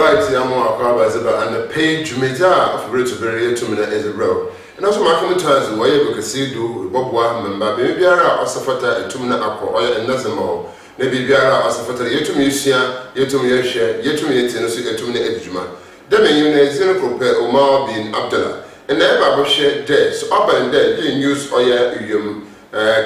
Right, I'm and the page media of British Berry to me is a row. And also, my commentators, where you can see do Bob Wahman, maybe I was a fata and 2 minute aqua and nothing more. Maybe I was a fata yet to me, yet to me, yet to me, 2 minute edgement. Then you know, Zeno compare Omar being Abdullah. And never share there, so up and there, you use oil,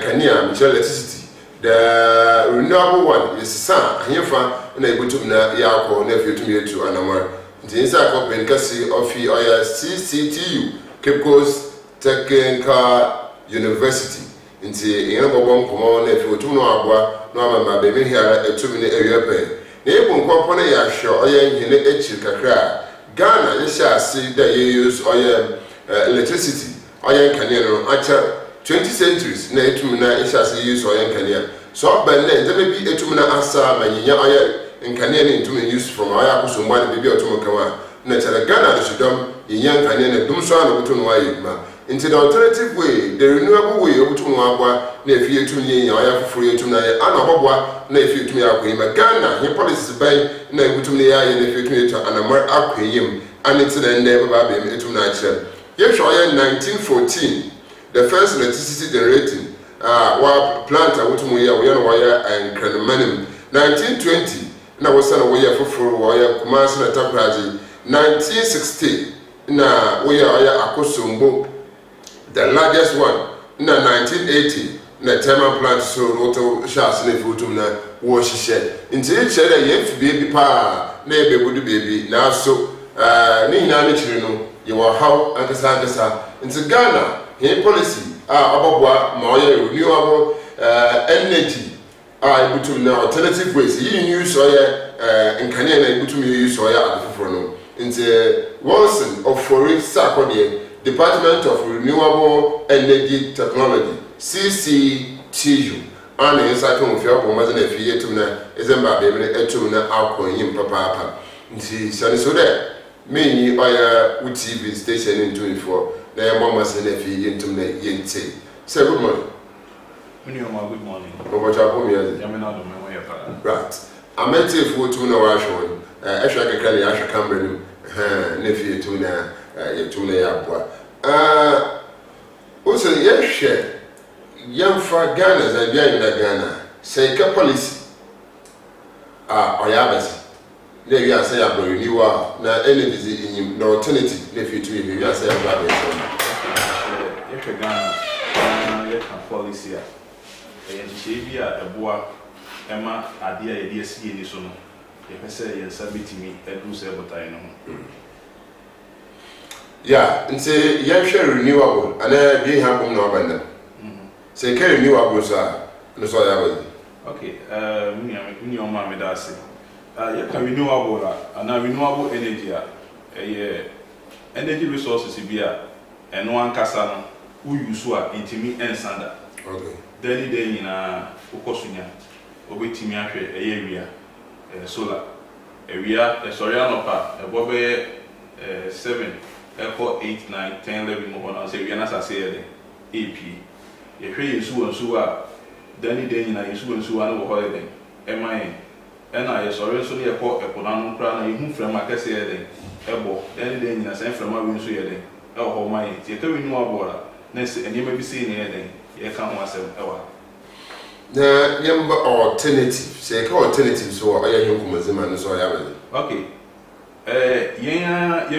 Kenya, which electricity. The renewable one is son, here from and able to Yako, nephew to me to Anamar. The inside company Cassie of CCTU, Cape Coast Technical University. Into a number one common nephew to Noagua, no, my baby here at 2 minute area pay. Neighbor company, I show oil in the Echika. Ghana, you shall see that you use oil electricity, oil canyon, actual 20 centuries, nay to me, I shall see use oil canyon. So, but then there may be a 2 minute answer, and oil in canyon to me use from oil, some one baby or tomorrow. Natural Ghana, the Sudom, in young canyon, and Dumson, or to Noy. Into the alternative way, the renewable way of Tumwa, nephew to me, oil for free to me, and Abba, nephew to me, Aquima Ghana, your policy by nephew to me, and nephew to me to Anamar Aquim, and it's an never baby to nature. Yes, 1914, the first electricity generating, while plant a Wutumuya, wire, and Cranamanim. 1920, and I was sent away for wire, commerce and attack. 1960, now we are Akosumbo. The largest one, in 1980, the thermal plant so roto shas ne futumna wash shed. Until each other, yet baby pa, neighbor would baby, now so, Nina Nichino, you are how and Casagasa. Into Ghana, here policy, Ababa, Moya, renewable energy, I put to now alternative ways. You use soya in Canada, put to me use soya at the front. Into Wilson, Ofori, Sarkodie. Department of Renewable Energy Technology, CCTU, and the inside of your woman and if you to me, is a baby, a tuna, alcohol, in papa. See, Sunny so there. Many oil with TV station in 24, their mammas and if you into me, yen say. Say good morning. Good morning. What right. I met if we to know Ashwan, Ashaka Kelly, Asha Cameron, nephew tuna. Also, yes, share young for Ghana and Ghana. Say, policy. Oyabas. There you are saying, you are now energy in no alternative. If you tweet, you are saying, if Ghana, you can policy. And she be a boy, Emma, a dear see in this one. If I say, and submit to me, I do say what I know. Yeah, and say, yeah, share renewable, and I didn't have one over. Say, carry renewable, sir. And so I was. Okay, your mammy does say, you can renewable, and renewable energy, energy resources here, and one casana who you saw into me and Sanda. Okay. Then day in a Okosunya, Obetimi area, solar area, a Soriano, a Bobby 7. Airport 8, 9, 10, 11 more. I say, we are not saying AP. If you sue and sue, then you sue and sue and holiday. MI. And I sorry, so the airport, a Ponano crown, you move from my Cassia, elbow, then I send from my window. Oh, my, you tell me no border. Next, and you may be seeing anything. You can't myself. The number alternative, say, alternative, so I am Mazima, so I have. Okay.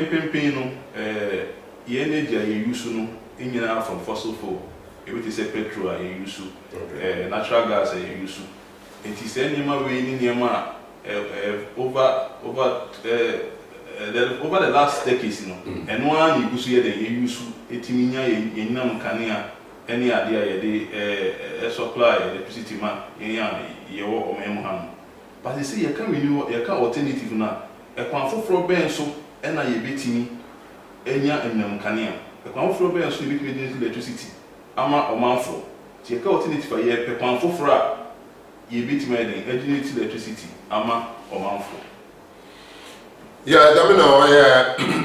Pimpino, energy you use in from fossil fuel. It is a petrol you use, natural gas you use. It is any way in Yama over the last decades, and one you use here, you use it in Nam Kania, any idea, a supply, electricity man, you or Memham. But you see, you can't renew your alternative now. A quantum for Ben so, and I beat me, Enya and Namkania. A quantum for Ben so, you beat electricity. Ama or manful. Take alternative for ye, a quantum for ye beat me, electricity. Ama or manful. Yeah, I don't know.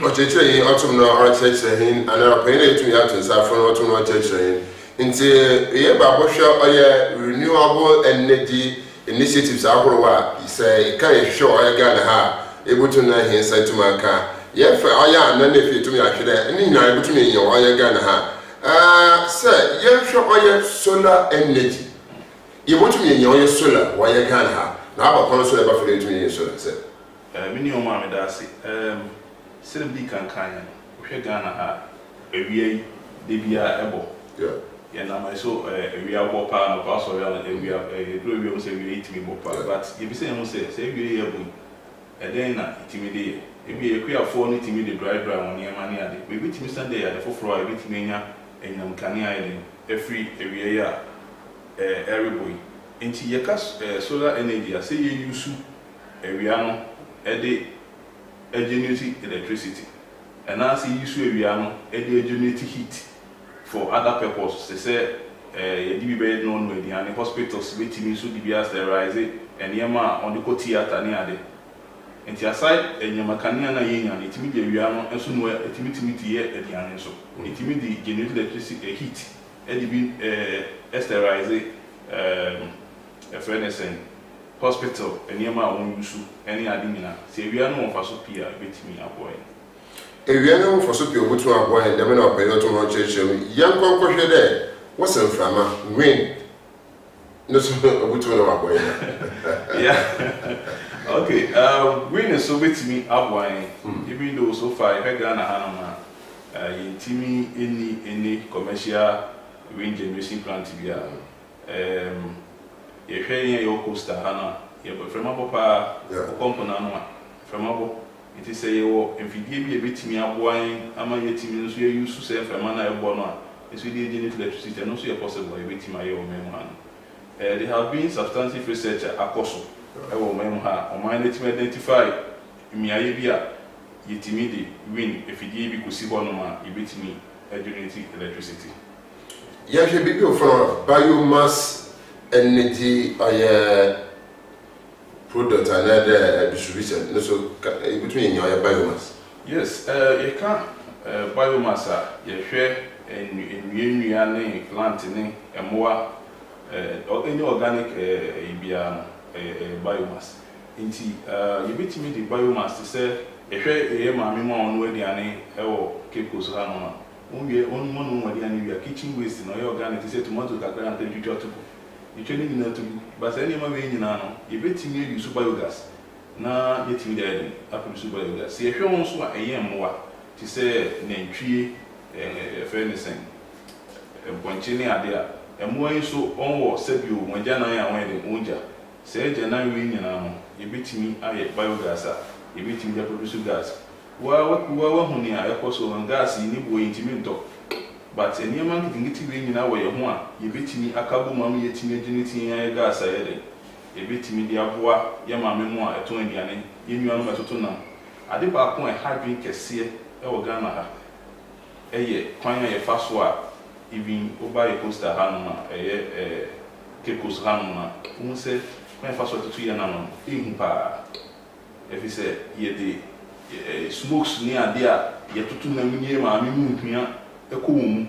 What you say, autumnal architecture, and I'll pay it to me out in Saffron autumnal architecture. Into a Babosha or renewable energy initiatives. I say, can you show I got able to na here side to my car. Yeah, for I am none if you to me actually, and you know, able to me your wire gun. Sir, yeah, for solar energy. You want to me in your solar, why you can have. Now, I'm also ever for you to me in solar, sir. Minimum mammy Darcy. Silly can kind. We Ghana, a VA, DBA, Ebo. Yeah, and I saw we are more power of us, and we are a glorious say we 8 me more power. But if you say, say, we are and then intimidate. If we are 4 intimidate drive on near money, we beat me Sunday at the 4th floor, I beat me and Canny Island, every year, every boy. Into your cast solar energy, I say you use Ariano, a genuity electricity. And I see you use Ariano, a genuity heat. For other purposes, they say, you be known with the hospitals, waiting to be sterilized, and Yama on the Cotia near the. And the aside, and Yamakania Yin, it means the Riano, and soon where it meets here at the answer. It means the genuine electricity heat, and be sterilized, a furnace and hospital, and Yama on use any adimina. Say, we are no for Sophia, with me a boy. Ewiano for so people to avoid and never know to run church. Young conquer there. What's in Frama? Win. No, so we to know. Yeah. Okay. Win is so with me up wine. Even though so far, I had Hanama, Timmy, any commercial wind generation plant to be a hearing your coaster, Hannah, your from Papa, component from Abo. It is a war, if you give me a bit me up wine, am I getting you used to say for a man I born one? It's really electricity and also possible a bit my own memoir. There have been substantive research at Akoso, I will memoir, or mind it identify me Arabia, yet immediate win if you give you see one you beat me a generating electricity. Yes, you be for biomass energy or product and other distribution, so between your biomass. Yes, you can't biomass, you share in planting and more any organic biomass. Indeed, you beat me the biomass to say, if you are on where the ane or Cape Ranoma, only one where the kitchen waste in organic to say tomato that grant temperature to. You training me to but any more way in an you bet me use biogas. Now, yet me dead, up in biogas. See, if you want a year more to say, name tree, furnace, and Ponchini idea, and more so on said you when Jana and when the Unja. Say, Jana win, you beat me, I biogas, you beat me the producer gas. Well, what near I also on gas in Nibu intimate. But any man can get in our way of one. You beat me a couple mammy yet in a gas. I had you beat me the abois, Yama memoir at 20 and in your matutuna. I did back when I had drink a seer or Ghana. A year, quite a fast war, even over a coaster Hanuma, a Kekos Hanuma, who said, my fast water to Yanam, in pa. If he said, ye the smokes near there, yet to near my moon. A cool.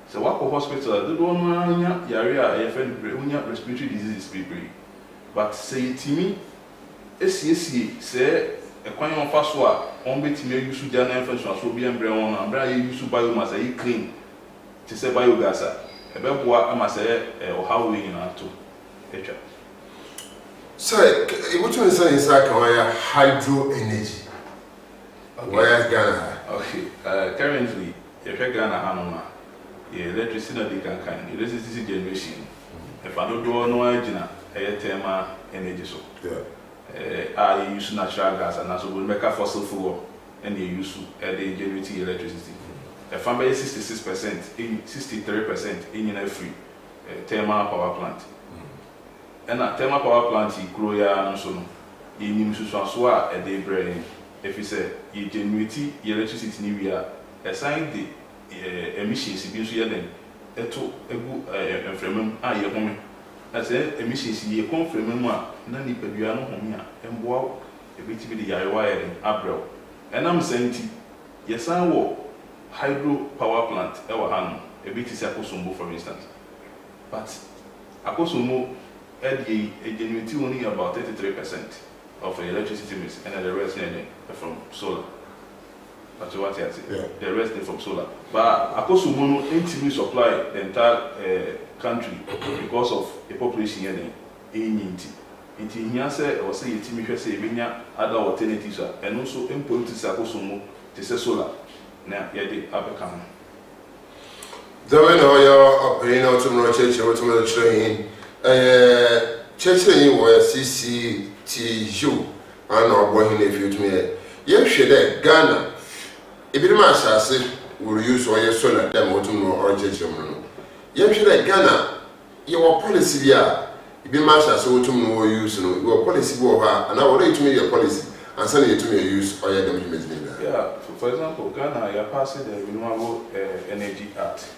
So, what hospital? The one Yaria, a friend, respiratory disease people. But say to me, SCC, say, a coin of fast war, on bit me use to Jan infants, will be embryon, and Brian used to biomass, a clean to say biogas. A bad what I must say, or how we in our two. So, what you say inside hydro energy? Where is Ghana? Okay, currently. If you Ghana Hanoma, electricity they can kind, electricity generation. If I don't do no engine, a thermal energy so. I use natural gas and also will make a fossil fuel and they use they generate electricity. If I'm 66%, 63% in a free thermal power plant. And a thermal power plant, you grow ya so you need to transfer a day brain. If you say you generate electricity in India. Assign the emissions being so then a to a good frame. I am as emissions ye come from none if you are not home and wow a bit of the wiring abroad. And I'm saying, yes, I will hydro power plant, our hand, a bit is Akosumbo, for instance. But Akosumbo had a genuity only about 33%. of electricity mix, and the rest from solar. That's what I say. Yeah. The rest is from solar. But of mono intimate supply the entire country because of the population here. Inti here say or say intimate say other alternatives and also importance akosumo to say solar. Now yeah abekam. The way now your opinion to church or to train church CCTU and our boy in if you to me. Yes, Ghana. If you must will use all your solar them or church. Yes, Ghana. Your policy here. If you must to know use your policy and I will let to me your policy and send it to me use or your damage. Yeah, for example, Ghana, you are passing the Renewable Energy Act.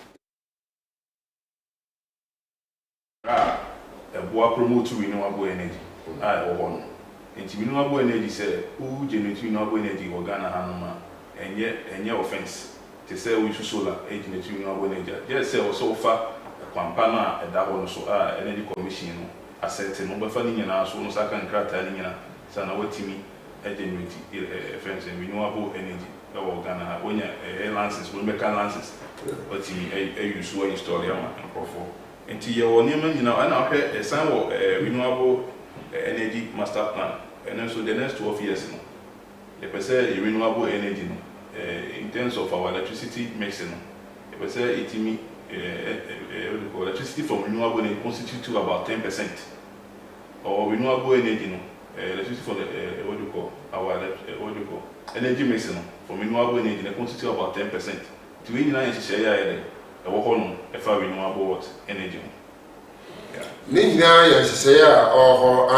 Promote renewable energy. Renewable energy say who generate renewable energy or Ghana Hanoma and yet offense to say we should solar generate renewable energy. Just say also far a campana and that one so energy commission asset no funding and also no second crater sana what me generate offense and renewable energy or Ghana when your license will make license what me use what install and for. Until your name, and a sign of renewable energy master plan, and also the next 12 years. You can say renewable energy in terms of our electricity mixing. You can say electricity from renewable energy constitutes to about 10%. Or renewable energy, electricity for our energy mixing from renewable energy constitutes about 10%. To win renewable energy. Nina, yes, say, or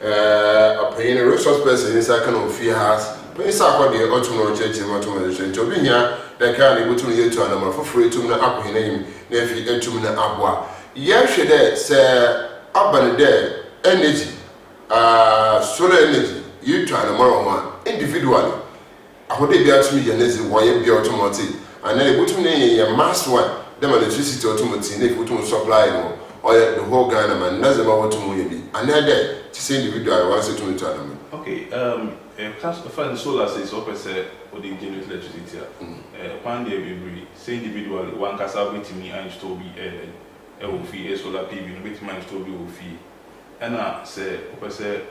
a paying resource person is a kind of fear house. But it's up on the autumnal church in automation. To be here, they can't able to get to a number for free to me up in name, nephew, and to me abwa. Yes, she did, say, up and there, energy, solar energy, you try the moral one individually. I would be out to me, and this is why you be automatic. And then put me a mass one, them electricity automatic, they put on supply or the whole Ghana man, that's about to move. And then to say individual, I want to me to them. Okay, class of solar says, opposite say, or the generate electricity. One day we say individually, one casa with me and still be a fee, a solar PV, with my still be a fee. And I say, opposite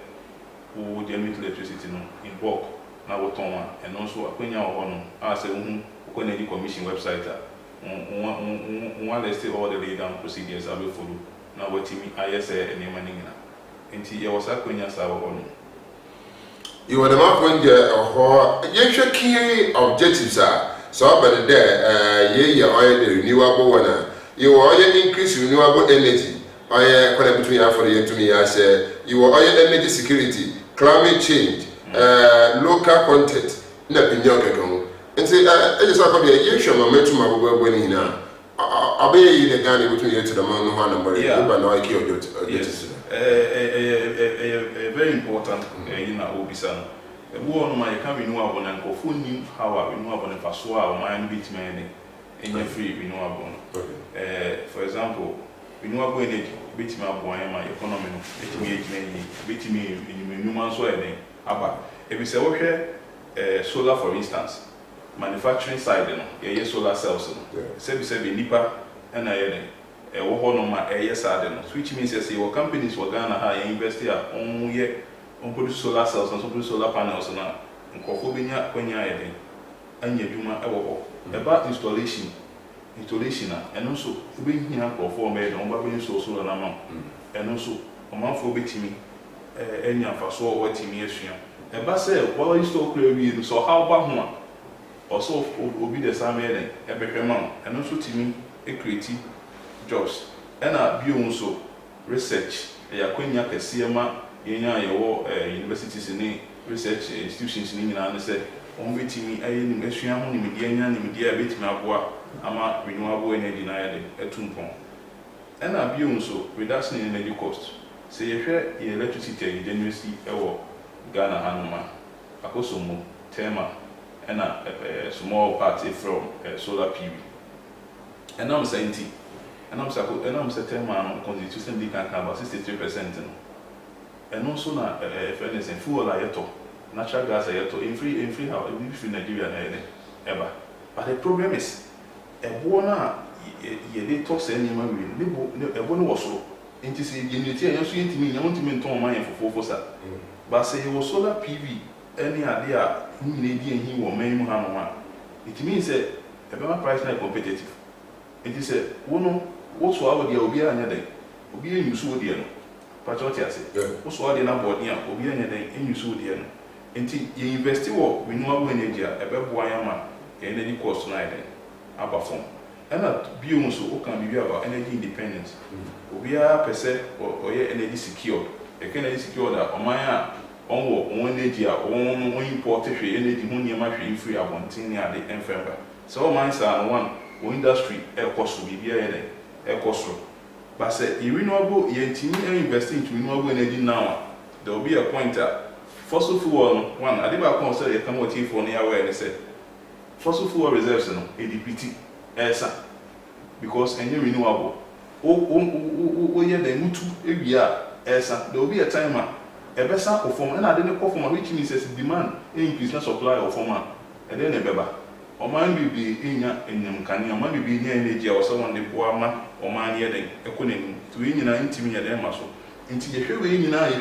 who generate electricity in bulk, now what on and also a queen or I say, Energy Commission website, one listed all the lay down procedures I will follow. Now, what me I say and name until you was up when you saw on. You were the mark when you key objectives are so, but there, you are the renewable one. You are increase renewable energy. I connect between Ofori to me. I say you are energy security, climate change, local content, nothing. And say, I just have a show my mentor my winning now. I'll be the Ghana between you to the man one number. Yeah, but no, I killed it. Yes, a very important, will be son. A woman might come renewable and go full new how I renewable and Passoa or mine beat me in your free renewable. For example, renewable energy beat me up my economy, beat me in human soil. If we say, okay, solar for instance. Manufacturing side, no, solar cells, no. Nipa, and I will honor yes, which means your companies were Ghana high invest here on produce solar cells and produce solar panels now. And Kofobinia, when you are and you do my about installation, and also bring here for made on Babin solar amount, and also a month for betting any of us or what in years. And Bassel, while you still clear, so how about one? Also, will be the same and also to me, a creative jobs. And I be also research. A quenya can see your universities in research institutions in England. Say, on with me, I am a shaman, media, bit my bois, ama renewable energy at Tumpon. And I be also reduction in energy cost. Say, you share electricity, generously, Ghana Hanoma, Akosomo, Tema. And a small party from solar PV. And I'm saying, and I'm saying, man, constitution can cover 63%. and also na fairness and fuel ayeto, natural gas ayeto, in free how in Nigeria na ever. But the problem is, a bona ye talk say any man will, a bona was so. Into say unity and also into me, you want to maintain money for sir. But say he was solar PV, any idea, who may be and he will main one. It means that a better price not competitive. It is a one also our dear Obia and day. Obia you saw the but what I say, also the number near Obia and day, and you saw the until you invest in renewable energy, a better Wayama, energy cost night, about phone. And that Bios who can be about energy independence. We are per se or energy secure. A energy secure that Omaya on energy or one imported energy money much free at one thing near the Enfember. So mines are one industry air cost will be air cost. But say renewable yet investing into renewable energy now. There will be a point at fossil fuel one. I did not consider a commodity for near where they said fossil fuel reserves no ADPT. Because any renewable, yeah, the mutu area, there will be a timer, a better perform, and I didn't perform, which means demand increase the supply of former, and then a beba. Or man will be in Yamkani, man will be near energy or someone the poor man or man near the economy to intimate them muscle. Until you show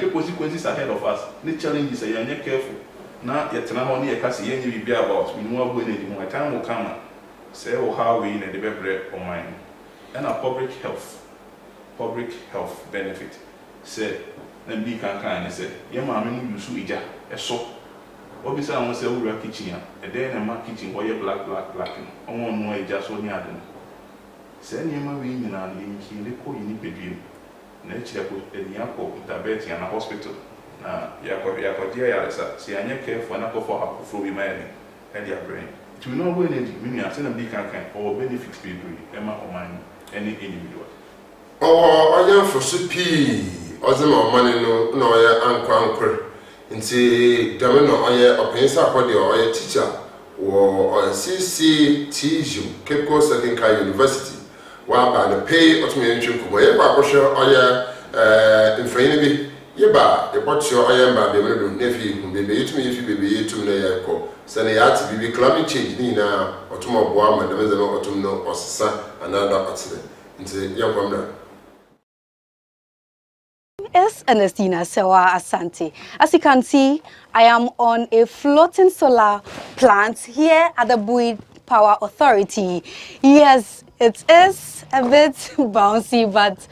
consequences ahead of us, the challenges are you're careful. Now, yet now only a cassie will be about renewable energy, my time will come. Say how we in the bebre or mine and a public health benefit. Say, then be can say, Yamma, you su ija, a so. Obviously, I want to say, we are kitchen, and then a mark kitchen where you're black, I want no just so near them. Say, Yamma, we in an Hilico in Nipedu, nature put a Yako, Tabeti, and a hospital. Yako, see, I never care for an apple for her for remaining, and your brain. To know when meaning I send a big can or benefit people, Emma or mine, any individual. Oh, I am for Supi, Ozema money no, uncle. And say, Domino, I am a Sarkodie or a teacher or a CCTU, Cape Coast Second University, while by the pay of me and Chuku, wherever I was sure I am infinity. Yeba, the pot your I am by the nephew, whom they be to me if you be to me. Sani yati bibi climate change ni na otuma boa ma dem zema otumno osisa another accident nti yankwamna Is Ernestina Sewa Asante. As you can see, I am on a floating solar plant here at the Bui Power Authority. Yes, it is a bit bouncy, but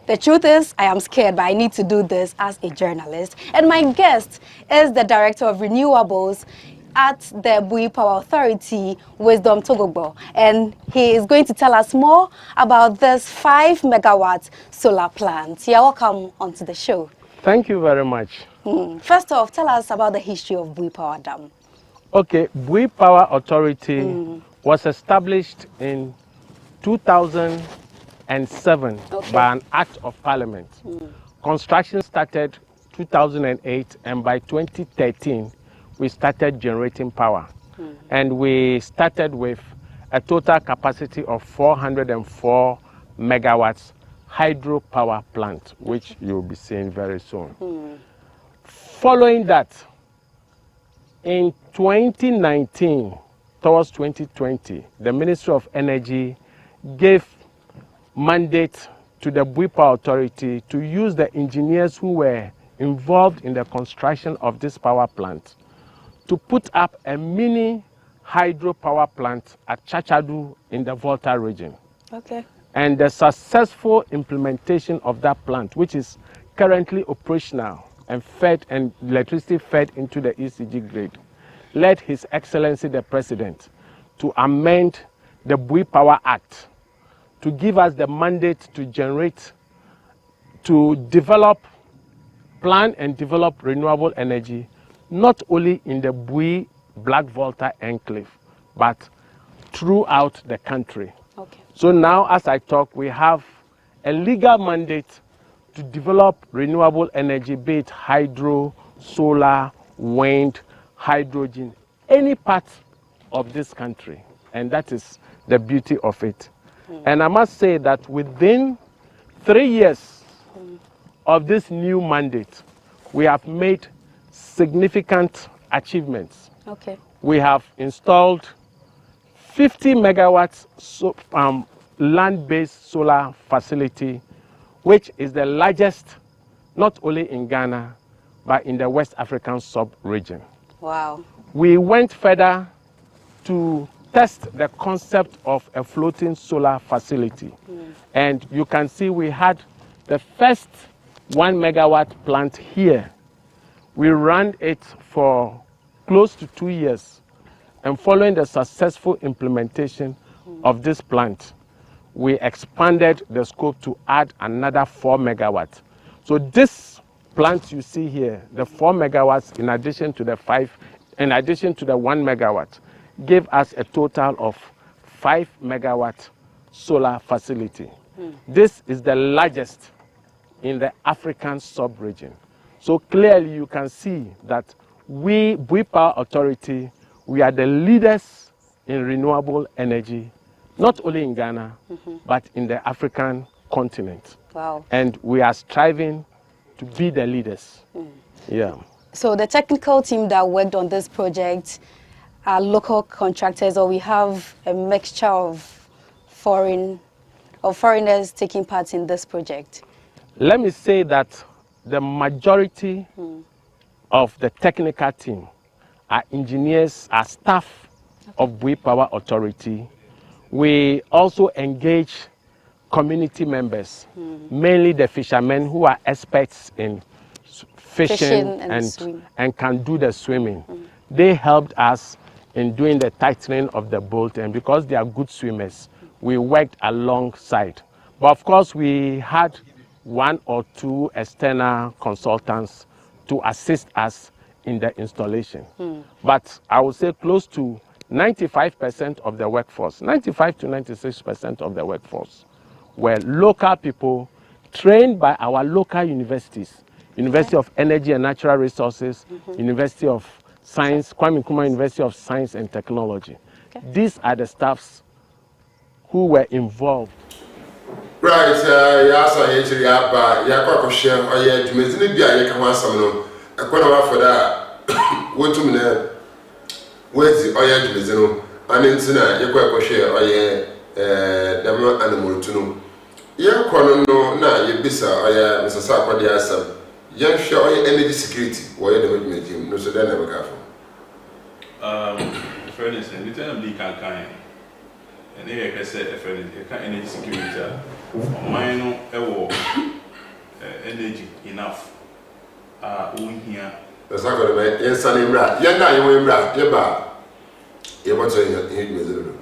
the truth is, I am scared, but I need to do this as a journalist. And my guest is the Director of Renewables at the Bui Power Authority, Wisdom Togogbo, and he is going to tell us more about this 5 megawatt solar plant. You're welcome onto the show. Thank you very much. First off, tell us about the history of Bui Power Dam. Okay, Bui Power Authority was established in 2007 by an act of parliament. Construction started 2008, and by 2013, we started generating power. And we started with a total capacity of 404 megawatts hydropower plant, which you'll be seeing very soon. Following that, in 2019, towards 2020, the Ministry of Energy gave mandate to the Bui Power Authority to use the engineers who were involved in the construction of this power plant to put up a mini hydropower plant at Chachadu in the Volta region. Okay. And the successful implementation of that plant, which is currently operational and fed and electricity fed into the ECG grid, led His Excellency the President to amend the Bui Power Act to give us the mandate to generate, to develop, plan and develop renewable energy, not only in the Bui Black Volta enclave, but throughout the country. Okay. So now, as I talk, we have a legal mandate to develop renewable energy, be it hydro, solar, wind, hydrogen, any part of this country. And that is the beauty of it. And I must say that within 3 years of this new mandate, we have made significant achievements. Okay. We have installed 50 megawatts land-based solar facility, which is the largest not only in Ghana, but in the West African sub-region. Wow. We went further to test the concept of a floating solar facility. And you can see we had the first 1 megawatt plant here. We ran it for close to 2 years. And following the successful implementation of this plant, we expanded the scope to add another 4 megawatts. So this plant you see here, the 4 megawatts in addition to the 1 megawatt, gave us a total of 5 megawatt solar facility. This is the largest in the African sub-region. So clearly you can see that we, Bui Power Authority, we are the leaders in renewable energy, not only in Ghana, but in the African continent. Wow. And we are striving to be the leaders. Yeah. So the technical team that worked on this project are local contractors, or we have a mixture of foreigners taking part in this project? Let me say that the majority of the technical team are engineers, are staff of Bui Power Authority. We also engage community members, mainly the fishermen who are experts in fishing and can do the swimming. They helped us in doing the tightening of the bolt, and because they are good swimmers, we worked alongside. But of course, we had 1 or 2 external consultants to assist us in the installation. But I would say close to 95% of the workforce, 95 to 96% of the workforce were local people trained by our local universities, University of Energy and Natural Resources, University of Science, Kwame Nkrumah University of Science and Technology. These are the staffs who were involved. Right, yes, I actually have Yakko share or yet Mizini Bia Yakamasano. A corner for that. What to me? Where's the Oya Mizino? And in Sina, Yakko share or ye Dama animal to know. Yakko no, na Yabisa or ya Mr. Sarkodie Assam. Young share energy security, where the meeting, no, so then never careful. Fairness, and return be kind. And I said, energy security, mine energy enough. Here. That's not going to make yes, Sunny Rat. Yana, you will rat, you want to hit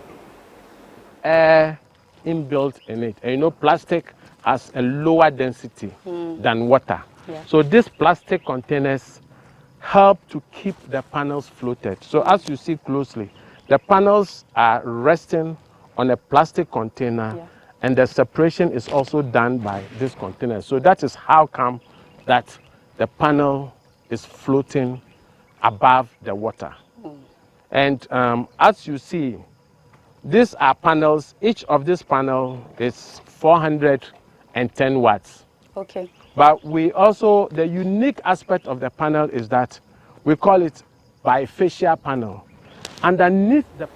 air inbuilt in it. And you know, plastic has a lower density than water. Yeah. So these plastic containers help to keep the panels floated. So as you see closely, the panels are resting on a plastic container, and the separation is also done by this container. So that is how come that the panel is floating above the water. And as you see, these are panels. Each of this panel is 410 watts. Okay. But we also, the unique aspect of the panel is that we call it bifacial panel. Underneath the...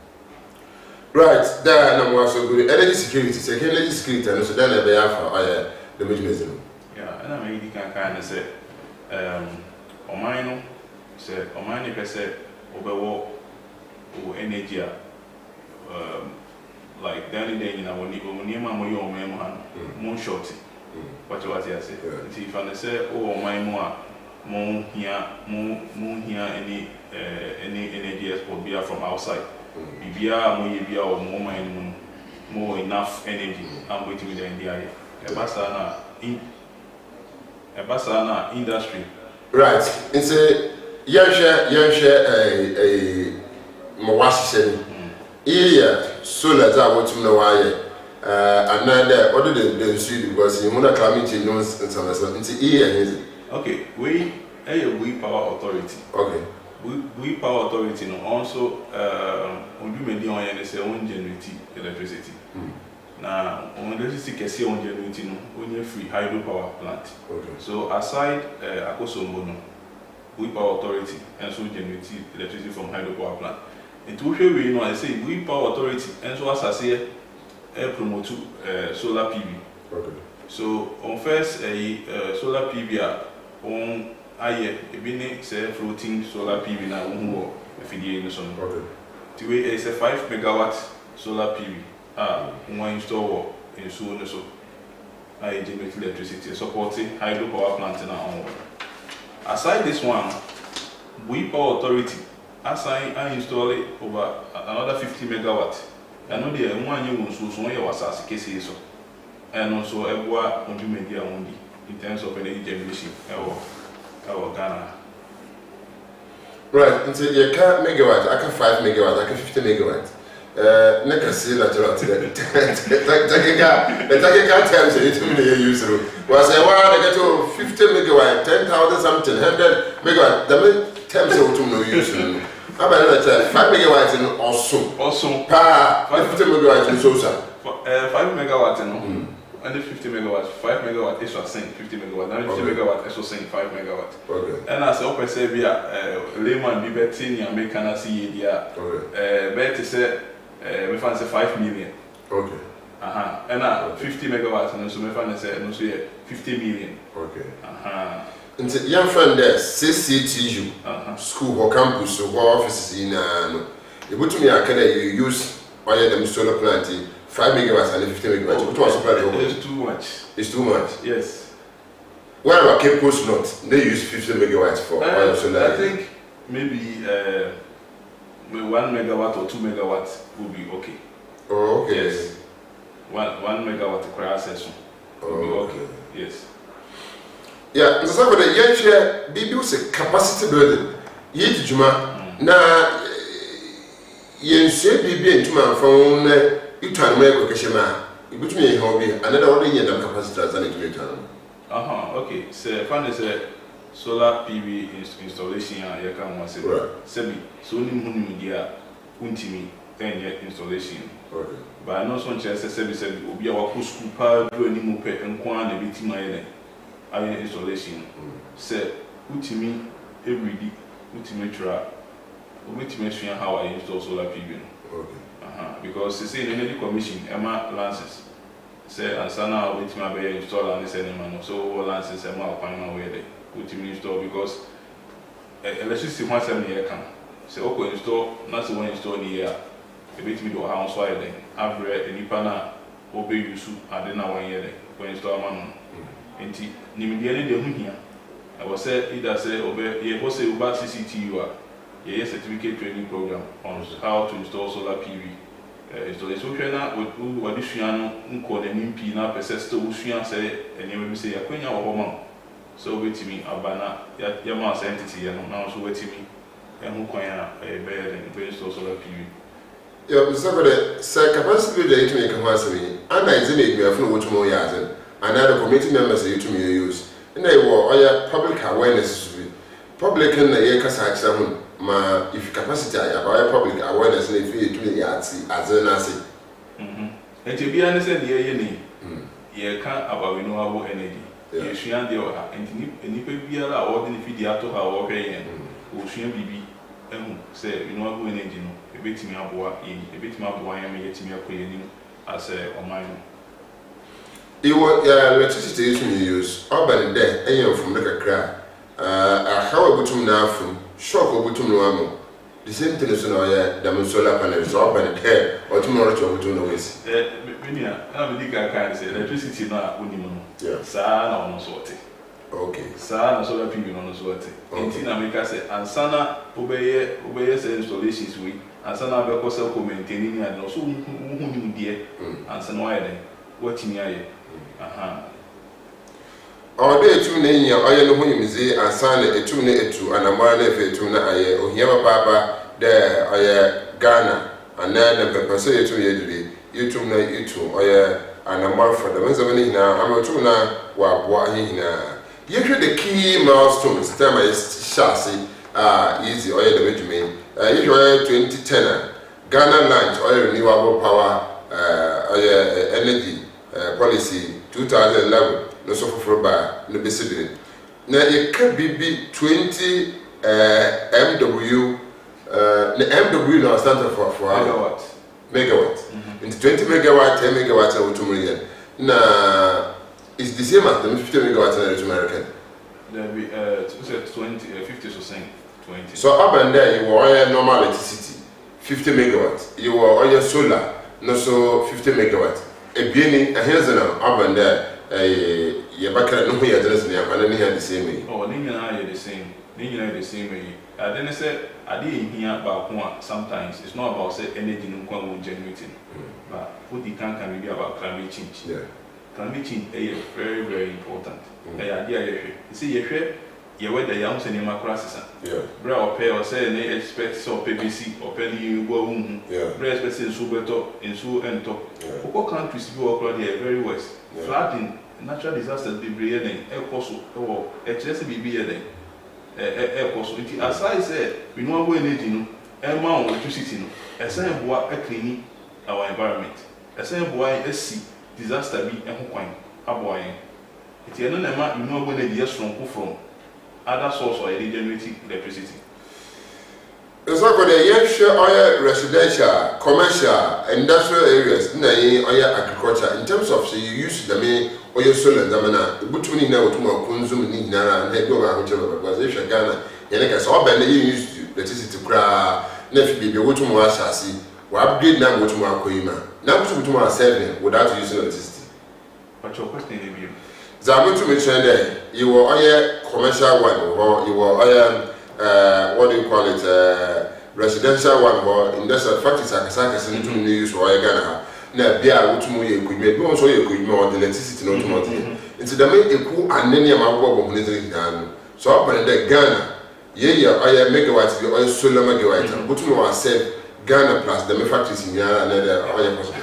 Right, there no more so good. Energy security, energy security, and so then they have the mechanism. Yeah, and I mean, you can kind of say, Omino say, Omino say, overall energy, like Danny Day in our Nima, more shorty. What you say? If I say, oh, my more here, any energy export beer from outside. Bibia, more enough energy. I'm waiting with the NDI. A Basana industry. Right. It's a a Mawasi. Here, solar that what you know why. Another other than Sweden because you want to climate change knows and some it's here. Okay, we Power Authority. Okay. We Power Authority also on say own generate electricity. na on electricity kesi on generating no only free hydropower plant. Okay. So aside Akosombo no, we Power Authority and so generate electricity from hydropower plant. And to show we know I say we Power Authority and so as I say promote solar PV. Okay. So on first solar PV on aye ebini say floating solar PV na who FDA no so. Okay. The way is a 5 megawatt solar PV. One install in so so. I generate electricity supporting hydropower plant in our own. Aside this one, we Power Authority assign and install it over another 50 megawatt. I know the one you want so was as case so. And also a boa on the media only in terms of energy generation our Ghana. Right, until you can't megawatt, I can 5 megawatt, I can 50 megawatt. Neka see lateral today. Takeka times it will use it. Was a while I get to 50 megawatt, 10,000 something, 100 megawatt. The times it will no use it. About 5 megawatts in also. Pa 50 megawatt in Sosa. 5 megawatt and the 50 megawatt, 5 megawatt is saying 50 megawatt, now 50 megawatt is saying 5 megawatt. Okay. And as I say, we are layman be betting and make an see bet say. We find 5 million. Okay. And 50 megawatts, and so we find 50 million. Okay. And young friend there, CCTU, school or campus or offices in you put to me, I can use oil them solar plant 5 megawatts and 50 megawatts. It's too much. It's too much. Yes. Where are Cape Coast not? They use 50 megawatts for oil solar. I think maybe 1 megawatt or 2 megawatts would be okay. Oh, okay. Yes. 1 megawatt access would be okay. Yes. Yeah, so for the year, BB was a capacity building. Yet, Juma, now, yes, BB and Juma phone, you try to make a Kashima. You put me a hobby, another one year than capacity as an integrator. Okay. So, fun is a solar PV installation ya can once sebi so ni hunu dia untimi enye installation. Okay. But no so nche sebi obi a wako school pa do ani mu pe enko na betima ye na installation. Se utimi everyday utimi tra ubetimi sua how I install solar PV. Okay. Because say in energy commission ema license say ansana ubetimi be install and say no so license ema kwan we dey ultimate install because electricity once a year can say okay install not the one install the year a bit me do house wire then average any pana obey you so and then 1 year then when install man enti nimdia ne de hu hia I was say either say obey ye go say about CCTU ye certificate training program on how to install solar PV installation na what this no nko na nimpi na persist wo sua say enye we say akwanya wo ma so with me abana ya ma entity ya no now so with me who kwanya better than install solar PV. Yeah, so for the capacity building to make capacity and I say make me after what more years and other committee members you to me use and they were public awareness public in the year kasa ma if capacity about public awareness if you to me as an asset. And to be honest you can about renewable energy. You should be able to nipa biara a ordinary feed ato ha wo hwe yen wo hwe bibi say renewable energy no ebetimi aboa yam yetimi akoye nim as oman electricity you use urban there and from the kakra how abutum na afum shock abutum no amo the same thing is no ya solar panels urban there or tomorrow to abutum no wesi menia na me diga kan say electricity na onimu no saa na ono sorte okay saa na solar PV no sorte enti na make say ansana obeye say installations we ansana be ko say ko maintaining and no so hu ni die ansana wa ye watimi aye all day tu na nya oye no hu yimize ansana etu na etu anamara na etu na aye ohia baba de oye Ghana and then the person etu ye dure YouTube na YouTube oye anamara for the ones of any na amatu na wa boa hina you the key milestones time is chassis easy oye the Benjamin you 2010 Ghana launch oil renewable power energy policy 2011 no so for ba no beside na it could be 20 MW the MW no stand for megawatt into 20 megawatt 10 megawatt or 2 million na it's the same as the 50 megawatt in American there be 20 50 so saying 20 so up and there you were normal electricity 50 megawatts you were on your solar no so 50 megawatts a beginning a here's now up and there your back no here address me and then the same oh the same way I didn't say I didn't hear about one sometimes it's not about say energy no can generating but what the can be about climate change climate change is very very important you see you weather you say na crisis bra or pay or say na expect so PVC or pay you go bra expect so better in so ento what countries be work there very west flooding natural disasters be bring then e cost o e chese be here then cost as I said renewable energy no e ma on electricity no e say boa e clean our environment e say boa e see disaster be e ho kwan aboa yen iti eno na ma renewable energy strong from other source or generating electricity. It's not going to residential, commercial, industrial areas, agriculture. In terms of you use the main or your solar damana, the butuni now to consume in Nara and go around because Ghana, and I saw Ben used electricity to cry, never be able to more chassis, or upgrade now to more Koima. Now to more 7 without using electricity. But your question is Zamu to mention that you were on commercial one or you were on what do you call it residential one or industrial factories like Sarkodie to use or Ghana. Now, be able to move your equipment, but also your equipment or the electricity not to it's the main equal and then your mouth so up in the Ghana, I megawatts the oil solar megawatt, but to myself Ghana plus the factories in Ghana and other possible.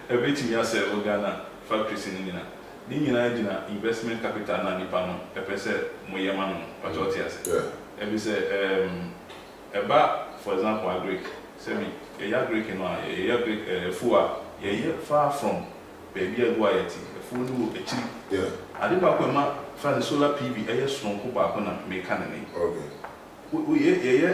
Everything you say Ghana factories in Ghana. Nina investment capital na nipa no epese moyema no patriotia say e be say for example agric say me agric no agric fua far from baby agua yeti fu no echi ade ba ko ma fa solar PV strong ko ba ko na me kan ni okay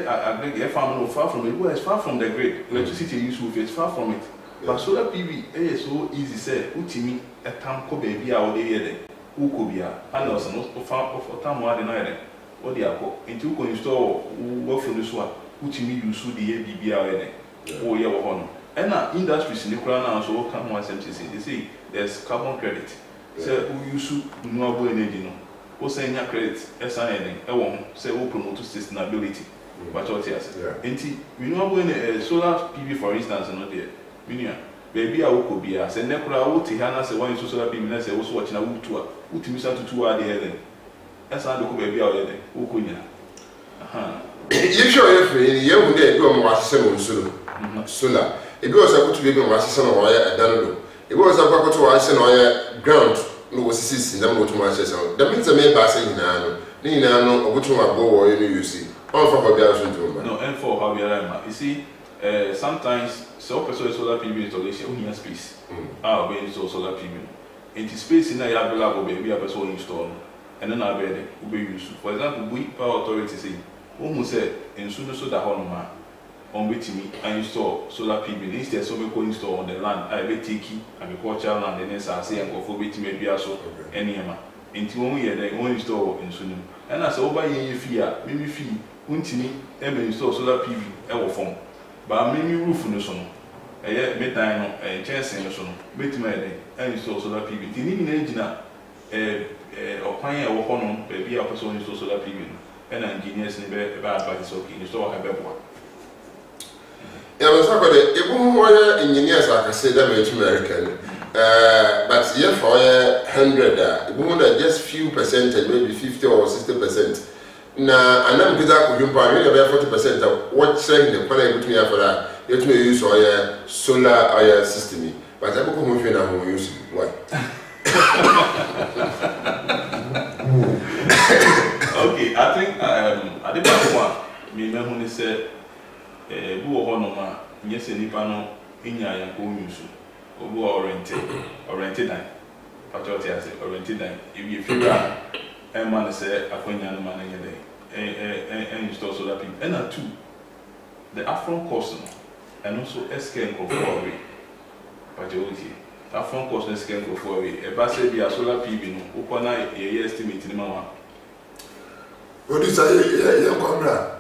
agric farm no far from it is far from the grid electricity use is far from it but solar PV is so easy say utimi etam ko baby a wode ye den ukobia and also no for time wa de na ye o de akọ enti uko install wo funu so a utimi use de ye bibia ye den o ye wo hono and na industries ni kura na so come one same thing they say there's carbon credit say we use renewable energy no o say nya credit esa ye den e wo ho say we promote sustainability but what yes enti renewable solar PV for instance no there minia baby a wokobia se nekura wo ti hana se wan so solar PV na se wo so watch na wutu a wutimi sa tutu a de here esa de ko baby a wo de wokonya aha you sure you free you hu de do mo wasese mo nsuro solar e bi o sa kutu baby mo wasese no wo ya adano e bi o sa kwa kutu wasese no ya ground no wo sisi na mo to mo wasese no that means me ba se nyina no ni nyina no obutu ma bo wo you no use on for bia so nto no and for how we are you see sometimes so person solar PV installation we need space we install solar PV into space in a available baby a person install and then I be we use for example we power authority say who say in soon so that honma on wetimi and install solar PV instead so we go install on the land I be take agricultural land and then say and go for wetimi bia so anyama into when we here then we install in soon and as over ye fee maybe fee untimi e be install solar PV e wo form but many roof no so no medan no chance no so no betima e install solar PV ti ni na gina okwan e wo ho no be bia person install solar PV no and engineers ni be advise okay install ha be boa yeah Sarkodie even who engineers are say that American but yeah for 100 even just few percentage maybe 50 or 60% na anam gida ko yumpa we be 40% what saying the plan able to me after you to use solar system but I go home na ho use why okay I think I did one me hu ni say bu ho no ma nye se nipa no enya ya ko use obo oriented dan patriotic as oriented dan if you figure man say akonya no man nyɛ and install solar PV and two the upfront cost and also SK for away patriotic upfront cost SK for away e ba say be solar PV no ukona e estimate ni ma what is say yeah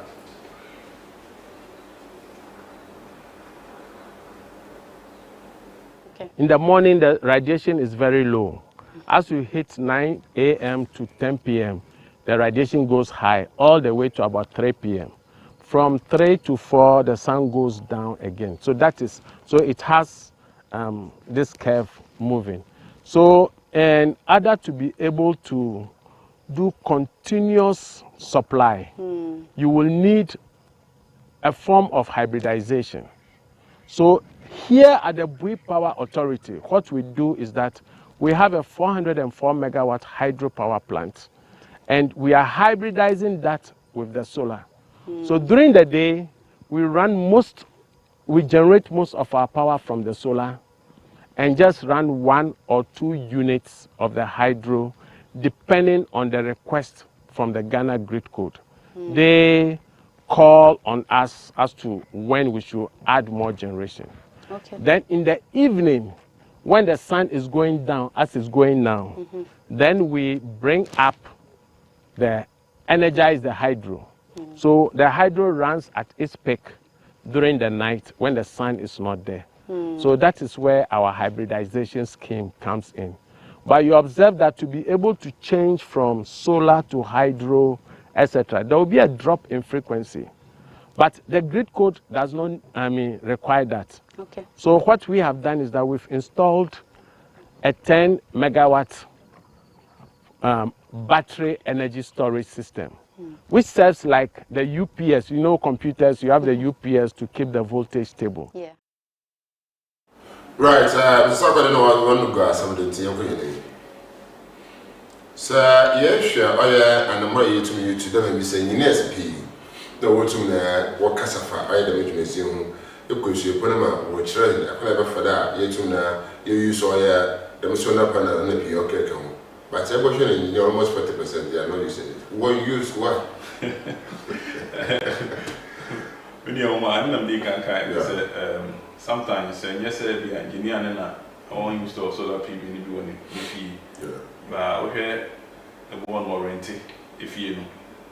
In the morning, the radiation is very low. As you hit 9 a.m. to 10 p.m., the radiation goes high all the way to about 3 p.m. From 3 to 4, the sun goes down again. So it has this curve moving. So in order to be able to do continuous supply, you will need a form of hybridization. So here at the Bui Power Authority, what we do is that we have a 404 megawatt hydropower plant, and we are hybridizing that with the solar. So during the day, we generate most of our power from the solar and just run 1 or 2 units of the hydro, depending on the request from the Ghana Grid Code. They call on us as to when we should add more generation. Okay. Then in the evening, when the sun is going down, as it's going now, then we bring up energize the hydro. So the hydro runs at its peak during the night when the sun is not there. So that is where our hybridization scheme comes in. But you observe that to be able to change from solar to hydro, etc., there will be a drop in frequency. But the grid code does not, require that. Okay. So what we have done is that we've installed a 10 megawatt battery energy storage system, which serves like the UPS. You know, computers, you have the UPS to keep the voltage stable. Yeah. Right, Sarkodie no one to go some of the thing. Sir, yes, sure, and I'm ready to you to them and be saying, yes, P. The water what Casafa, I the museum, you could see Panama, which read a clever for that, yet you use all the Missona panel and the POK. But I was in almost 40%, they are not using it. One use what? When you're man, I'm kind sometimes, yes, the engineer and I want you to solar PV in the doing it. But okay, the one warranty if you know,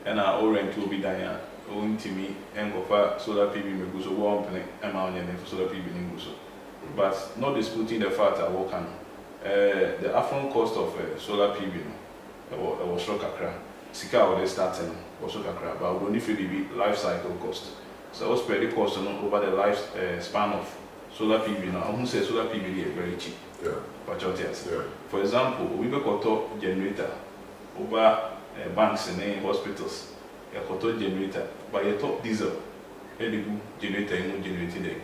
and our warranty will be done. Owing to me and go for solar PV may go so one amount for solar PV in Guso. But not disputing the fact that what can the upfront cost of solar PV was struck a crack. Sika or they starting was struck a crack, but we only feel the life cycle cost. So I was spread the cost over the life span of solar PV. Now, I won't say solar PV is very cheap. Yeah. But for example, we got a generator over banks and hospitals. A photo generator by a top diesel, edible generator and generating the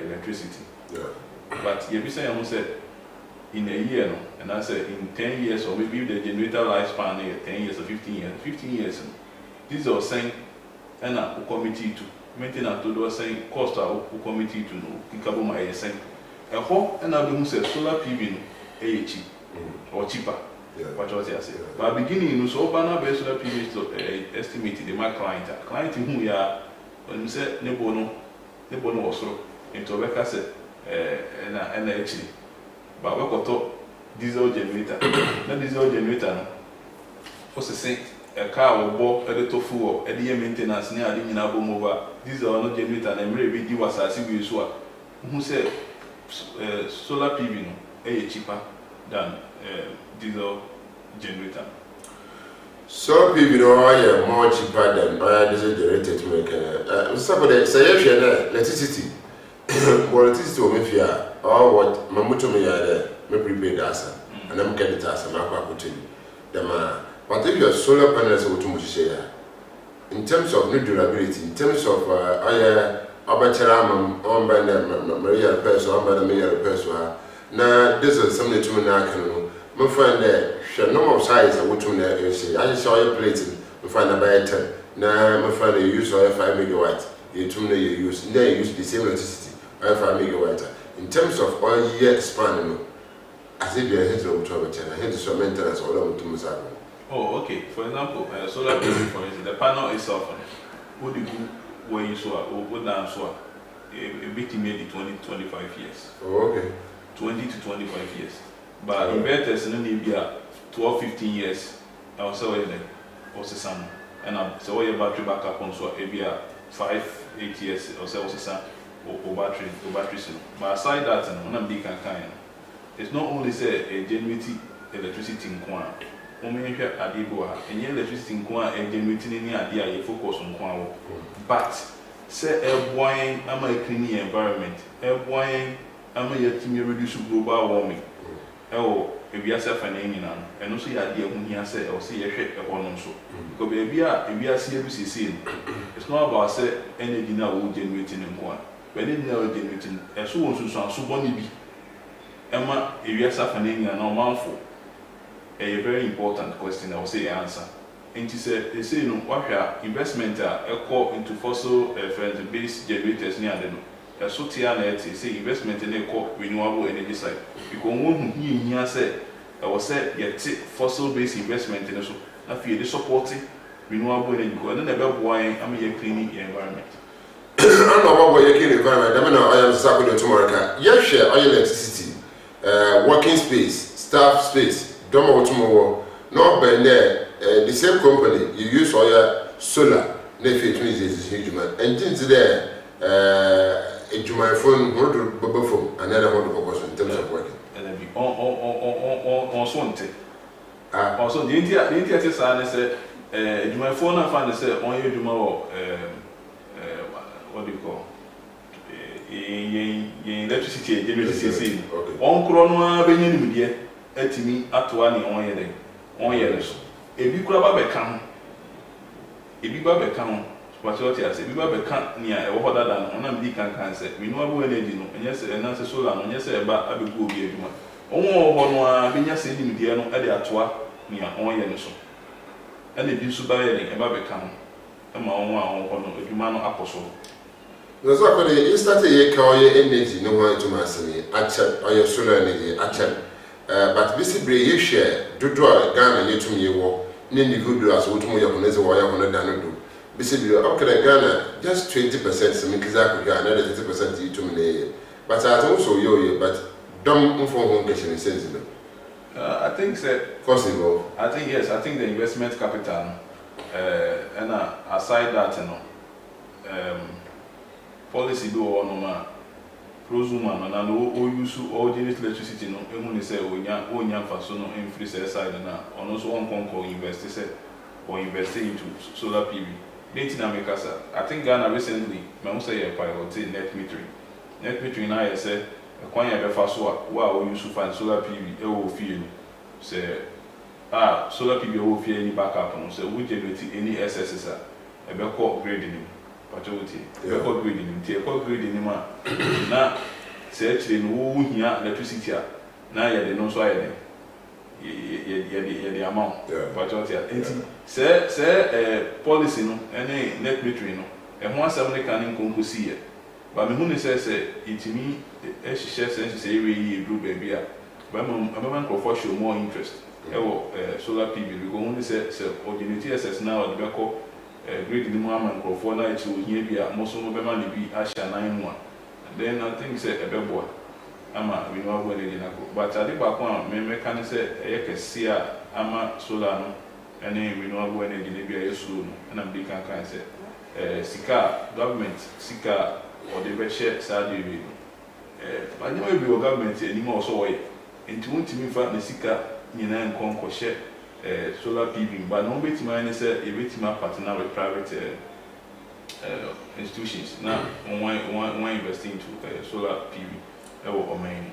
electricity. Yeah. But you say in a year, and I said in 10 years, or maybe the generator lifespan is 10 years or 15 years, diesel saying, and a committee to maintain a to saying cost a committee to know, Kikabo my saying, a home and I don't say solar PV cheap or cheaper. Yeah. But beginning, so Bana based on PV to estimate the my client whom we are when we say Nebono also into Rebecca said and actually, but we got diesel generator. That diesel generator what's the same a car or bought a little full at the maintenance near the Minabo over diesel not generator and maybe give us a serious one who said solar PV cheaper than diesel generator. So people are more cheaper than diesel generator to make somebody say electricity. Electricity will make or what Mamuto me are me prepaid as and I'm getting it as a map put in the but if your solar panels are too much share in terms of new durability, in terms of Abacharam on by the Maria person, on by the Maria person. Now, this is something to me. I find that the normal size I want to say. I just saw your plating. I find a better. Now, I find you use 5 megawatt. You use the same electricity. 5 megawatt. in terms of all year span, as if you are here to trouble, I had to maintenance all of them to Oh, okay. For example, solar PV, for instance, the panel itself, what do you do where you saw, or what down so a bit made 20 to 25 years. Oh, okay. 20 to 25 years. But inverters in Libya, 12, 15 years, I was so like, what's the sun? And I'm so your battery backup on so maybe 5, 8 years or so, what's the sun? Or battery. But aside that, and I'm big and kind. It's not only say a genuine electricity in Kwan. Only here at Iboa, and yet electricity in Kwan and generating any idea you focus on Kwan. But say a boy, I'm a clean environment, a boy, I'm a yet to reduce global warming. Oh, if you are suffering, and also the idea when you say, or see a shake upon also. Because if we are CBC, it's not about say energy now will generating in Kwan. But it never generating, as soon as you sound so bonny. Emma, if you are suffering and non-mindful, a very important question I will say answer. And she said, they say, no, what investment into fossil based generators near them. A sotia say investment in a renewable energy side. Because one who said, I was said, yet fossil based investment in a so, I feel the supporting renewable energy, and then about why I'm a cleaning environment. I know what you're cleaning environment. I mean, I am Sarkodie tomorrow. Yes, share electricity. Working space, staff space, tomorrow. Not by there, the same company you use all your solar, nephew is huge man. And since there, my phone, one phone, another one in terms of working. And then be on Swanty. Also, the India said, my phone, I find say on you tomorrow, what do you call? Electricity generation on Corona Benin media at me at 1 year. 1 year. If you grab a can, if you grab a can, what you say, if you grab a can near a water than on a big cancer, renewable energy, and yes, and answer solar, and yes, about a big go be a human. Oh, when you're saying media at the Atua near 1 year. And if you subay a barbecan, and my own on a human apostle. That's why you started a car energy, no one to master me, or your solar energy, but visibly you share, do draw a gun and to me walk, then you could do as what more on as a wire on a dano do. Visibly, okay, Ghana, just 20%, some exactly another 30% you to me. But I also you, but don't inform home getting sensible. I think that possible. I think yes, I think the investment capital, and aside that, you know, policy do or no man, prosuman, and I know all use all generate electricity. No, everyone say, oh, young for no increase side and on also one concord invest or invest into solar PV. I think Ghana recently, I say a priority net metering. Net metering, I say, a coin ever fast wow, you should find solar PV, will feel. Say, solar PV will feel any backup, and so we generate any SSSR, a backup grading. Patriotic, record grading, grading, now, say actually, no here electricity. Now, you don't so the amount. Patriotic, say, policy, no, any net metering, and once I'm can see it. But me says, it to me, as she says, and she say, we do baby. But I'm going to show more interest. Solar PV, we go only say, originality assess now at the back. Great in the moment for night to hear be a most of the money be Asha 9-1. Then I think say a boy. Ama renewable energy. But I think back one, me say a Cassia Ama Solano and a renewable energy be a soon and I'm big and say Sika government Sika or the best share Saudi. But never be your government anymore so way. Into one to me for the Sika in an concourse share. Solar PV, but no bit mine is a bit more partner with private institutions. Now, one investing into solar PV or main.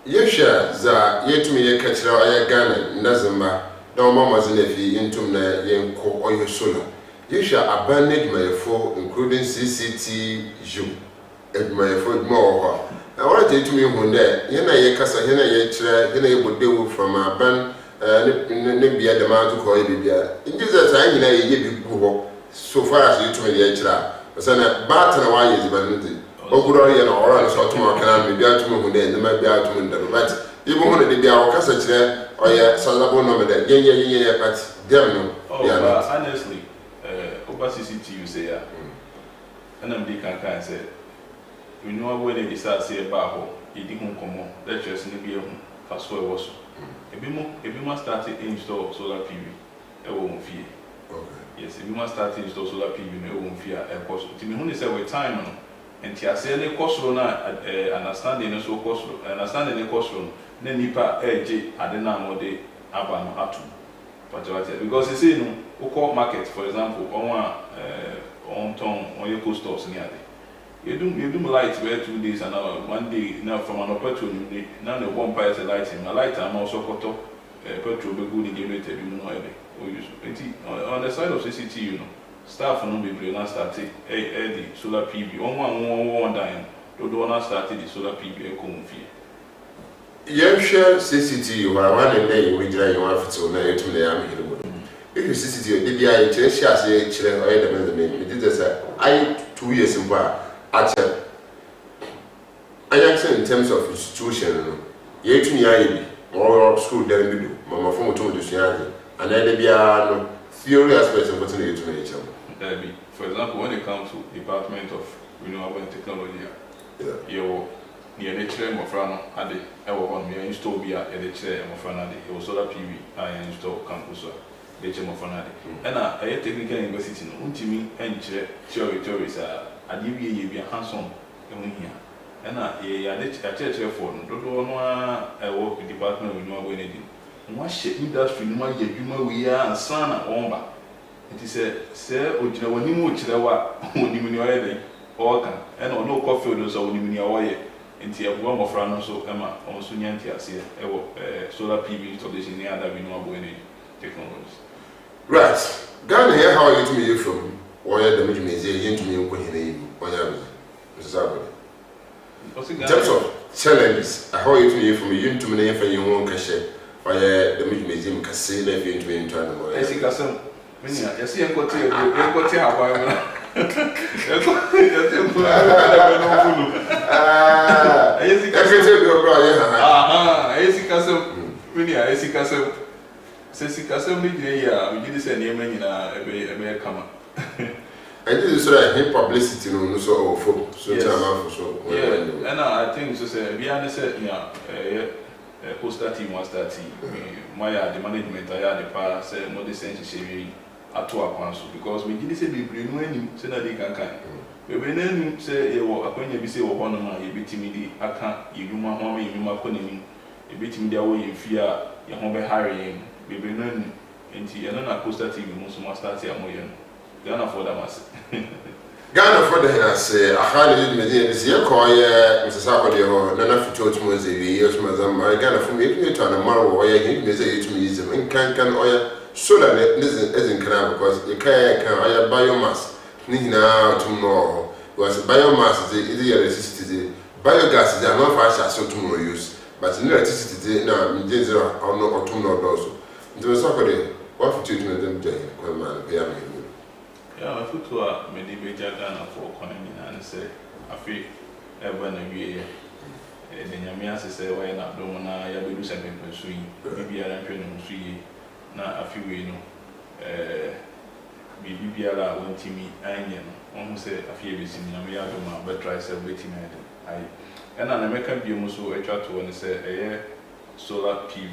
Yes, sir, yet me a catcher, I Ghana, Nazamba, no mamma's in a fee into my or your solar. You shall abandon my four, including CCTU, and my foot more. I want to tell me one day, Yena Yakasa, Hena Yatra, Hena would do from a band. Maybe the man to call it. In Jesus, I give you so far as you to me, but then a bat and a wire is abandoned. Oguro ye no ora so to ma kana be atu mu de ma be atu mu de but even when they be our kasa kire oye salabo no me de yenye but dem no honestly over CCTU say ya and am dey kan say renewable when they start say ba ho e di hun komo lectures ni bi ehun faso e woso ebi mo start install solar PV e wo fie. Okay, yes, ebi mo start install solar PV no e wo fie e cost ti me hu say with time no enti ase ne cost na understanding no so cost understanding ne cost na nipa eje ade na mo de aba no atu because you see no we market for example on ton on your cost stores ni ade you do light where 2 days and one day now from an petrol now the one price lighting my light am also koto petrol be good generated you know on the side of CCTU you know staff no be brave na start the solar PV one dying do not start the solar PV e come fie share CCTU one and then we try you have to na etum na am here if you CCTU dey bia e chere share say chere oil the name it is I 2 years in bar actually, I in terms of institution, you to me, or school, then we do, Mamma from to the and then be a theory aspect of what you to nature. For example, when it comes to Department of Renewable Technology, you near the chair of Frano, and the one me install be at the chair of Franadi, it was solar PV, I install campus, the chair of Franadi. And a technical university, Untimi and chair, theories are. Adibi ye be handsome ehun hia na ye ya de church for no do no work department of renewable energy mo hye industry no ma ye dwuma wi ya ansana omba enti se ogina wani mu kire wa oni mu ni oye den oka na no coffee do so oni mu ni oye enti ebo mo fra no so ema o so nyanti ase solar PV installation ni other renewable energy technologies. Right, Ghana here how you to me from why the major museum to me in terms of challenges, I how you to me from you to me if you won't cash why the major museum can say that you to me in China. I see Castle. I see a cotia, I did so that hip publicity no so for so time so yeah and I think so say be honest poster team was that my the management I had the power say no the sense she ato akwanso because we did say be no anim say na dey kan we be na anim say e wo akwanya bi say wo hono ma ye betimi di aka yeduma ho ma yeduma konani e betimi dia wo ye fia ye ho be harry we be no anim enti eno na poster team mo so ma start ya mo ye Ghana for the mass. Ghana for the house, a highly is your coy, Mrs. Sarkodie, or none of you to Mosey, years, Madame, Ghana for me to an amount or you may say to me, and can oil so that it isn't canal because you can biomass. Now tomorrow was biomass is the electricity. Biogas is not fast so tomorrow use, but in electricity now, means or no or tomorrow also. It was Sarkodie, what for you to them, Jane, yeah, I put to a medieval Ghana for economy and say, I feel ever na wie the Yamia say, why not Domina, Yabu something pursuing, maybe I am training free, not a few way no. BBR went to me, and almost say a few weeks in Yamia, but try celebrating. I and an American view so I try to say a solar PV.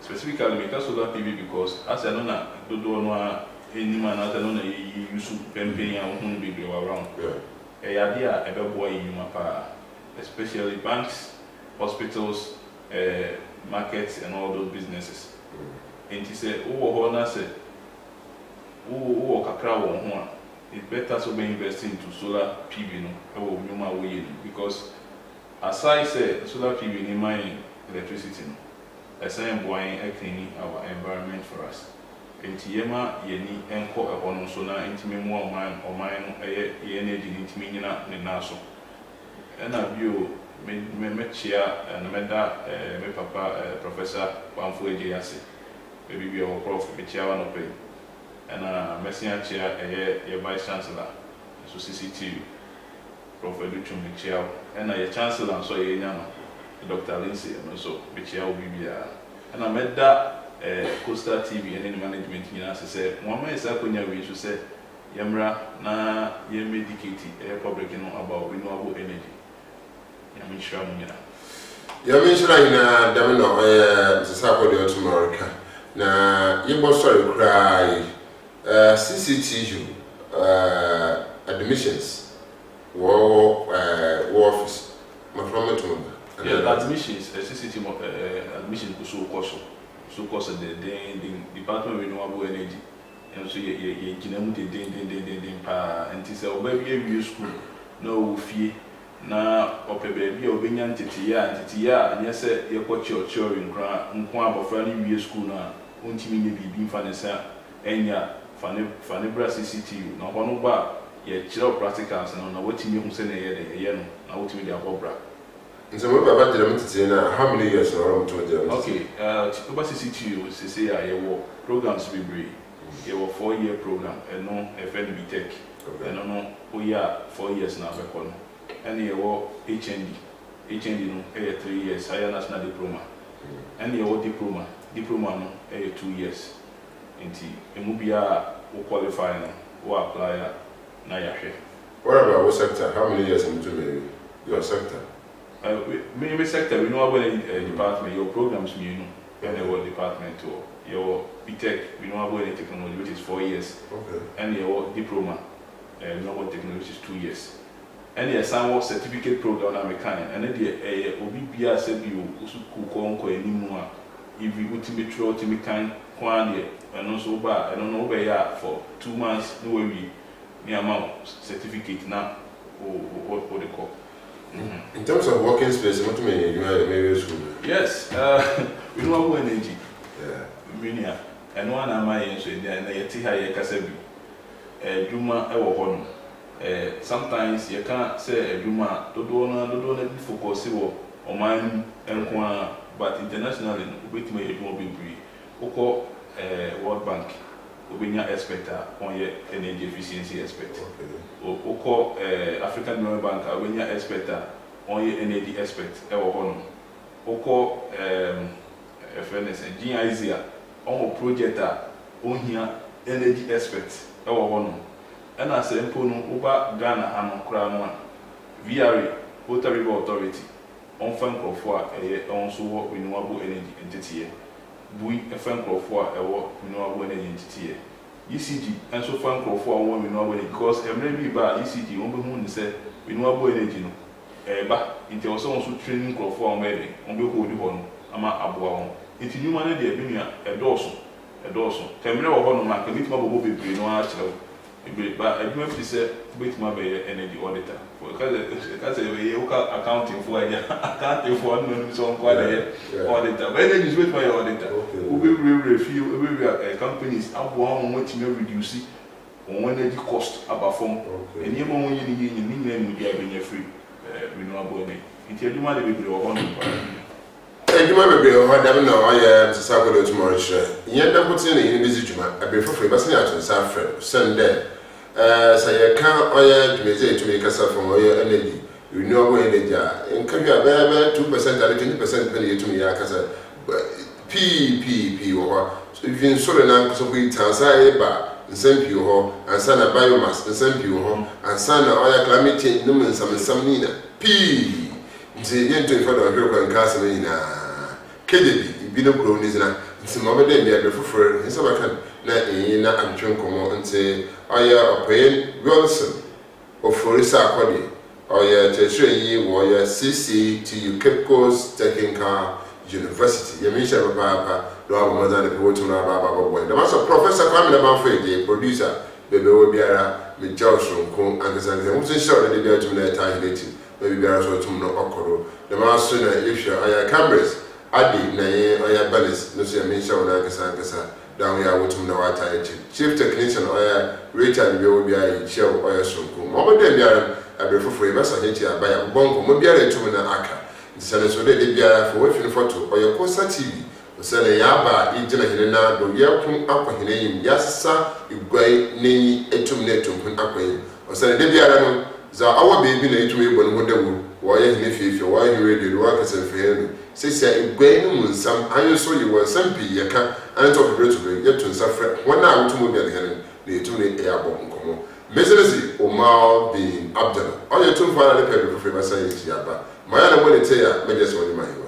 Specifically, make a solar PV because as I know, do any man out alone, you use campaign and won't be around. A idea about boy in Mapa, especially banks, hospitals, markets, and all those businesses. And he said, oh, Hona said, oh, Kakra, it's better to be investing into solar PV, because as I said, solar PV in my electricity, a sign buying a cleaning our environment for us. Enti yema yeni enko ehono so na ntimi mu oman ye energy ntimi nyina ne naso ena bio me chia na meda me papa professor Pamfo Ejeyase be bi o prof me chia wa no pe ena mesia chia ye vice chancellor so CCTU Prof. Educhum Michiao, and I chancellor and so Yano, Dr. Lindsay, and also Michiao Bibia. And I met that Costa TV and any management in as I said, one man is up when you to say, Yamra, na ye medicate public about renewable energy. Yamin Shramina. Yamin Shrina, Damino, Sarkodie to America. Now, you must cry CCTU admissions, war office, my from yeah, admissions, CCTU admission so cost the Department of Renewable Energy. And so you and it's a baby school, no fee. Now, or baby or Benyan Titia, and yes, you got your children for friendly school now, ultimately being financial, and ya, Fanibra CCTU, now one over your child practicals and on what you send a year, now ultimately a bobra. And so, what about the how many years are to them? Okay, over CCTU, CCI, your programs be brief. You were 4-year program, and no FNB Tech, and no, we are 4 years now. And you were HND, no, 3 years, higher national diploma, and you were diploma, no, 2 years. And Mubia will qualify or apply Nayahe. What about what sector? How many years into your sector? Maybe sector, renewable department, your programs, you know, and your department or your BTech, renewable energy technology, which is 4 years, okay, and your diploma, renewable technology, which is 2 years. And the assignment certificate program American, and then the OBBA said you could go anymore if you ultimate through ultimate kind, and also bar, I don't know where you are for 2 months, no way, near amount certificate now, or what they call. In terms of working space, what do you mean? You have maybe school? Yes, renewable energy. Yeah. Minia, and one of my answer, and I see how you can say, Juma, Ewa sometimes you can't say Juma, don't focus on mine and one, but internationally, with me, it won't be brief. Oko World Bank, Ubina expert on your energy efficiency expert. Oko African Development Bank, Ubina expert on your energy expert, Ewa Oko FNS and GIZIA. On project on here energy experts our one and as a pono over Ghana and Crown VRA Water River Authority on Franco for a also renewable energy entity. We a Franco for a renewable energy entity. ECG and so Franco for one renewable energy because every bar ECG on the moon said renewable energy no but into also training for maybe on the whole ama aboa. If you manage the opinion, a dorsal, Camera or Honor, can meet my baby, no actual. But I do have to say, wait my energy auditor. Because accounting for accounting for 1 million so quite a auditor. But then you wait my auditor. Who will review companies up one what you may reduce on energy cost about form. And you know, you need to be free renewable energy. Until you might be able to you might be able to have Sarkodie tomorrow. Yet, I'm putting in busy Juma, a bit for free, but to Safra, Sunday. Say, I can't to make us up from oil energy. You know, energy. In Kabia, 2% 20% penny to me, Akasa. P or even Solana, so we Tansa, and send you home, and Sana biomass, and send you home, and Sana oil climate change, no some Nina. P. The entry for the group and Casamina. KDB, Bino Gronizna, some other day, be able to prefer, and so I can let in and drink and say, I am paying Wilson, Ofori Sarkodie, or your tertiary or your CCTU Cape Coast Technical University. You mentioned Papa, Lord Mother, the water Baba Boy. The master Professor Kwame Manfred, producer, Baby Obiara, with Joshua, and the San, who's sure that they go to their time native. Maybe there are also no okoro. The master issue I cameras. Adi na oya balance no say me show na kasa down here with no water chief technician oya Richard will be a show oya sonko. Mo dem biara abrefo for e so heti abaya bonko mo biara etum na aka. Nsane so de biara for we fin photo oya Kosa TV. Osane yaba igina hene na do yakun akwahene yim yasa igwai ni etum na etum akwayin. Osane de biara no za awa baby na etumi ebo no dawo wo ye hene fifi wo ye radio wo akasa fienu se se egwan mu nsam anso ye wo nsam bi ye ka anto bebre to be ye to nsafre wona awotumo bi hene na etumi e abo nkomo meselesi Omar bin Abdallah oye to fa na le pe be fo ba sai ya ba maya na mo le te ya me je so ni mai